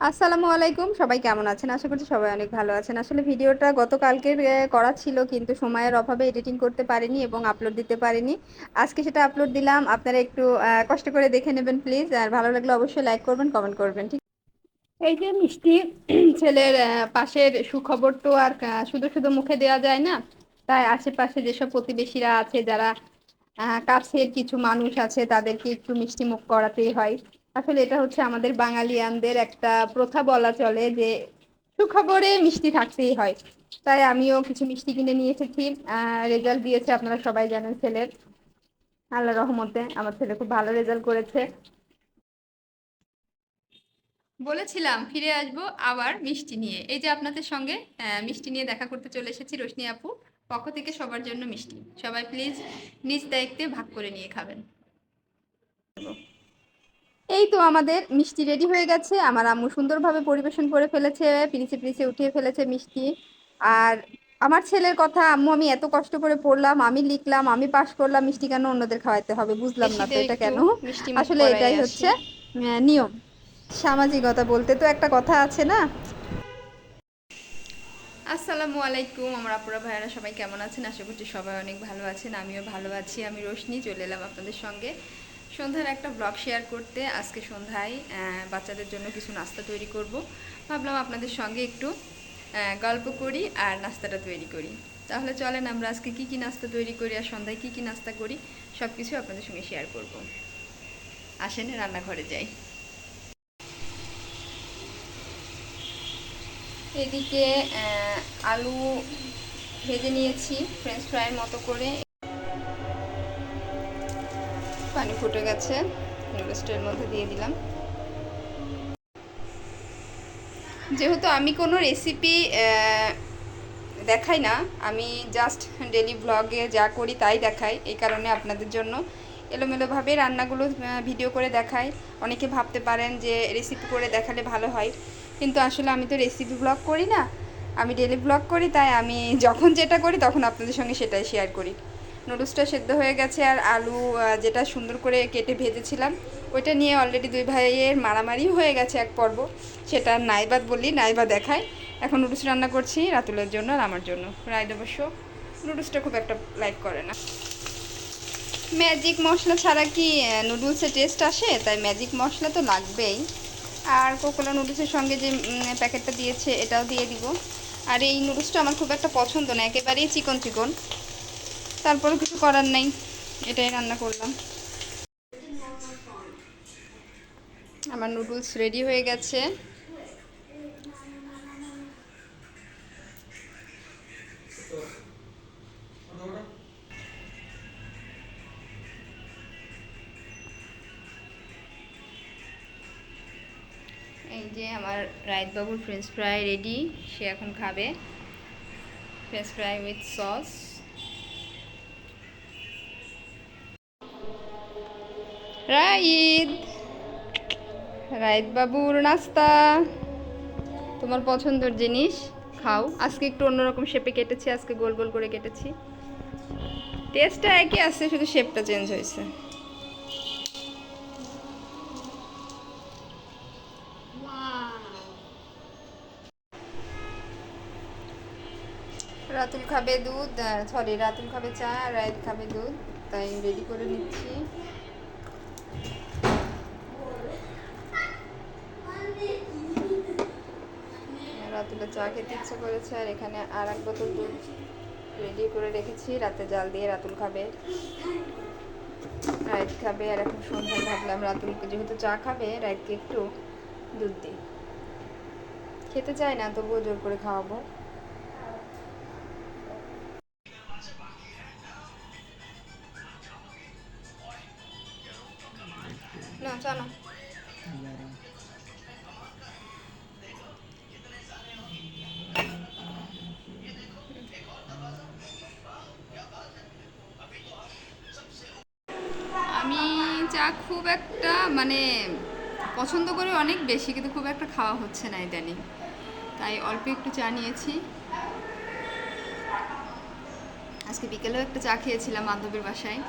আসসালামু আলাইকুম, সবাই কেমন আছেন? আশা করছি সবাই অনেক ভালো আছেন। আসলে ভিডিওটা গতকালকের করা ছিল, কিন্তু সময়ের অভাবে এডিটিং করতে পারিনি এবং আপলোড দিতে পারিনি। আজকে সেটা আপলোড দিলাম। আপনারা একটু কষ্ট করে দেখে নেবেন প্লিজ। আর ভালো লাগলে অবশ্যই লাইক করবেন, কমেন্ট করবেন। ঠিক এই যে মিষ্টি ছেলের পাশের সুখবর তো আর শুধু শুধু মুখে দেওয়া যায় না। তাই আশেপাশে যেসব প্রতিবেশীরা আছে, যারা কাছের কিছু মানুষ আছে, তাদেরকে একটু মিষ্টি মুখ করাতেই হয়। আসলে এটা হচ্ছে আমাদের বাঙালিয়ানদের একটা প্রথা বলা চলে, যে সুখবরে মিষ্টি থাকতেই হয়। তাই আমিও কিছু মিষ্টি কিনে নিয়ে এসেছি। রেজাল্ট দিয়েছে, আপনারা সবাই জানেন ছেলের। আল্লাহ রহমতে আমার ছেলে খুব ভালো রেজাল্ট করেছে। বলেছিলাম ফিরে আসবো আবার মিষ্টি নিয়ে। এই যে আপনাদের সঙ্গে মিষ্টি নিয়ে দেখা করতে চলে এসেছি। রোশনি আপু পক্ষ থেকে সবার জন্য মিষ্টি। সবাই প্লিজ নিজ দায়িত্বে ভাগ করে নিয়ে খাবেন। এই তো আমাদের মিষ্টি রেডি হয়ে গেছে। আমার আম্মু সুন্দরভাবে পরিবেশন করে ফেলেছে, পিরিচে পিরিচে উঠিয়ে ফেলেছে মিষ্টি। আর আমার ছেলের কথা, আম্মু আমি এত কষ্ট করে পড়লাম, আমি লিখলাম, আমি পাশ করলাম, মিষ্টি কেন অন্যদের খাওয়াতে হবে? বুঝলাম না তো বেশিদের এটা একটু কেন। মিষ্টি মুখ আসলে করাই এটাই আসি। হচ্ছে নিয়ম। সামাজিকতা বলতে তো একটা কথা আছে না। আসসালামু আলাইকুম আমার আপুরা ভাইয়ারা, সবাই কেমন আছেন? আশা করছি সবাই অনেক ভালো আছেন। আমিও ভালো আছি। আমি রোশনি চলে এলাম আপনাদের সঙ্গে সন্ধ্যার একটা ব্লগ শেয়ার করতে। আজকে সন্ধ্যায় বাচ্চাদের জন্য কিছু নাস্তা তৈরি করব। ভাবলাম আপনাদের সঙ্গে একটু গল্প করি আর নাস্তাটা তৈরি করি। তাহলে চলেন আমরা আজকে কি কি নাস্তা তৈরি করি আর সন্ধ্যায় কি কি নাস্তা করি সব কিছু আপনাদের সঙ্গে শেয়ার করব। আসেন রান্নাঘরে যাই। এদিকে আলু ভেজে নিয়েছি ফ্রেঞ্চ ফ্রাইয়ের মতো করে। পানি ফুটে গেছে, নুডলসটার মধ্যে দিয়ে দিলাম। যেহেতু আমি কোনো রেসিপি দেখাই না, আমি জাস্ট ডেলি ব্লগে যা করি তাই দেখাই, এই কারণে আপনাদের জন্য এলোমেলোভাবে রান্নাগুলো ভিডিও করে দেখাই। অনেকে ভাবতে পারেন যে রেসিপি করে দেখালে ভালো হয়, কিন্তু আসলে আমি তো রেসিপি ব্লগ করি না, আমি ডেলি ব্লগ করি। তাই আমি যখন যেটা করি তখন আপনাদের সঙ্গে সেটাই শেয়ার করি। নুডলসটা সেদ্ধ হয়ে গেছে, আর আলু যেটা সুন্দর করে কেটে ভেজেছিলাম ওইটা নিয়ে অলরেডি দুই ভাইয়ের মারামারিও হয়ে গেছে এক পর্ব। সেটা নাইবাদ বলি, নাইবা দেখায়। এখন নুডলস রান্না করছি রাতুলের জন্য আর আমার জন্য। রাইদ অবশ্য নুডলসটা খুব একটা লাইক করে না। ম্যাজিক মশলা ছাড়া কি নুডলসের টেস্ট আসে? তাই ম্যাজিক মশলা তো লাগবেই। আর কোকোলা নুডলসের সঙ্গে যে প্যাকেটটা দিয়েছে এটাও দিয়ে দিব। আর এই নুডলসটা আমার খুব একটা পছন্দ না, একেবারেই চিকন চিকন। তারপরেও কিছু করার নেই, এটাই রান্না করলাম। আমার নুডলস রেডি হয়ে গেছে। এই যে আমার রাইত বাবুর ফ্রেঞ্চ ফ্রাই রেডি, সে এখন খাবে ফ্রেঞ্চ ফ্রাই উইথ সস। রাইদ, রাইত বাবুর নাস্তা, তোমার পছন্দের জিনিস খাও। আজকে একটু অন্যরকম শেপে কেটেছি, আজকে গোল গোল করে কেটেছি। টেস্টটা একই আছে, শুধু শেপটা চেঞ্জ হয়েছে। রাতুল খাবে দুধ, সরি রাতুল খাবে চা, রাইত খাবে দুধ, তাই রেডি করে নিচ্ছি। রাতুলের চা খেতে ইচ্ছা করেছে, আর এখানে আর এক বোতল দুধ রেডি করে রেখেছি, রাতে জাল দিয়ে রাতুল খাবে, রাইত খাবে। আর এখন সন্ধ্যায় ভাবলাম রাতুলকে যেহেতু চা খাবে, রাইতকে একটু দুধ দিই। খেতে চায় না, তবুও জোর করে খাওয়াবো। না চা না। আমি চা খুব একটা মানে পছন্দ করি অনেক বেশি, কিন্তু খুব একটা খাওয়া হচ্ছে না ইদানিং, তাই অল্প একটু চা নিয়েছি। আজকে বিকেলেও একটা চা খেয়েছিলাম বান্ধবীর বাসায়।